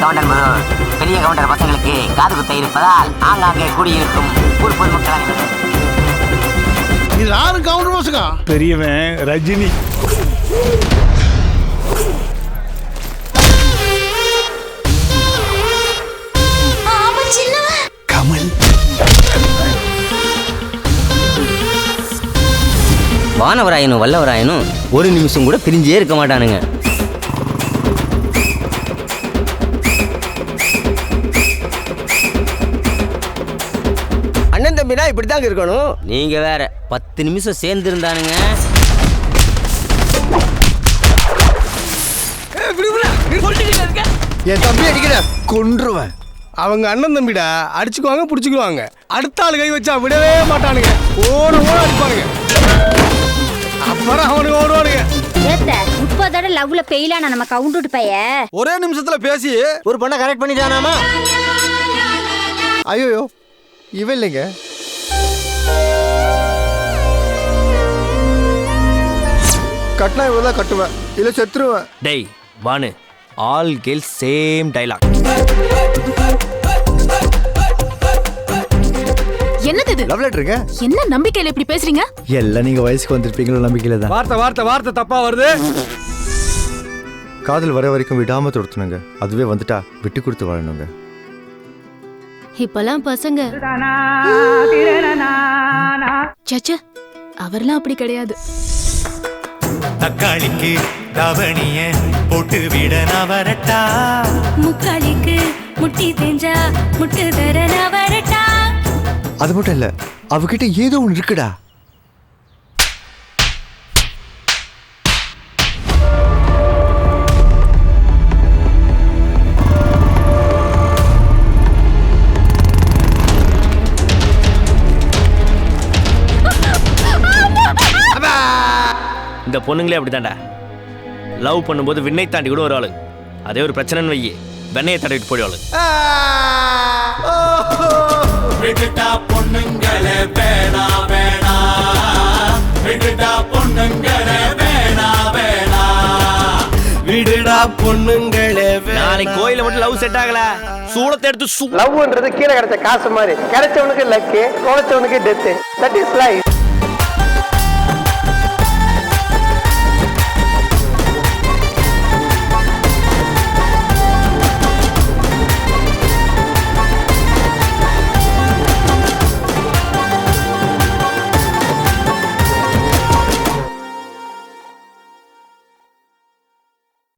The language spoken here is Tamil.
கவுண்டர் முதல் பெரிய கவுண்டர் பசங்களுக்கு காது குத்த இருப்பதால் ஆங்காங்கே கூடியிருக்கும் ஊர் பொதுமக்கள் அனைவரும் இது யாரு கவுண்டர் பசங்க? பெரியவன் ரஜினி. கமல். வானவராயனும் வல்லவராயனும் ஒரு நிமிஷம் கூட பிரிஞ்சே இருக்க மாட்டானுங்க. அண்ணன் தம்பினா இப்படித்தாங்க இருக்கணும். நீங்க வேற 10 நிமிஷம் சேர்ந்து இருந்தானுங்க. என் தம்பி அடிக்கிற கொன்றுவேன். அவங்க அண்ணன் தம்பிடா, அடிச்சுக்குவாங்க புடிச்சுக்குவாங்க. அடுத்த ஆள் கை வச்சா விடவே மாட்டானுங்க. ஓட அடிப்பானுங்க. அப்புறம் அவனுக்கு ஓடுவானுங்க. 30 லவ்ல பெயிலான நம்ம கவுண்டர் பைய ஒரே நிமிஷத்துல பேசி ஒரு பொண்ணை கரெக்ட் பண்ணிட்டானாமா? ஐயோ இவன் இல்லைங்க. கட்டினா இவ்வளவுதான் கட்டுவேன், இல்ல செத்துருவேன். டேய் வானு, ஆல் கேர்ள்ஸ் சேம் டைலாக். என்னது இது? லவ் லெட்டருங்க. என்ன நம்பிக்கையில இப்படி பேசுறீங்க? எல்லாம் நீங்க வயசுக்கு வந்திருப்பீங்களோ நம்பிக்கையில தான். வார்த்தை தப்பா வருது. காதல் வர வரைக்கும் விடாம தொடுத்துனுங்க. அதுவே வந்துட்டா விட்டு கொடுத்து வாழணுங்க. இப்பெல்லாம் பசங்க சச்ச அவர்லாம் அப்படி கிடையாது. தக்காளிக்கு தவணிய போட்டு விட நவரட்டா, முக்காளிக்கு முட்டி தேஞ்சா முட்டு தர நவரட்டா. அது மட்டும் இல்ல, அவகிட்ட ஏதோ ஒன்று இருக்குடா. இந்த பொண்ணுங்களே அப்படித்தான்டா. லவ் பண்ணும்போது விண்ணை தாண்டி கூட ஒரு ஆளு. அதே ஒரு பிரச்சனைன்னு வையே, வெண்ணையை தடவிட்டு போயிடுவாளு. விட்டுட்டா பொண்ணுங்களே வேணா வேணா, விட்டுட்டா பொண்ணுங்களே வேணா வேணா, விடுடா பொண்ணுங்களே. நாளைக்கு கோயில மட்டும் லவ் செட் ஆகல, சூளத்தை எடுத்து லவ்ன்றது கீழே கிடைச்ச காசு மாதிரி. கிடைச்சவனுக்கு லக்கு, குறைச்சவனுக்கு டெத்து. That is life.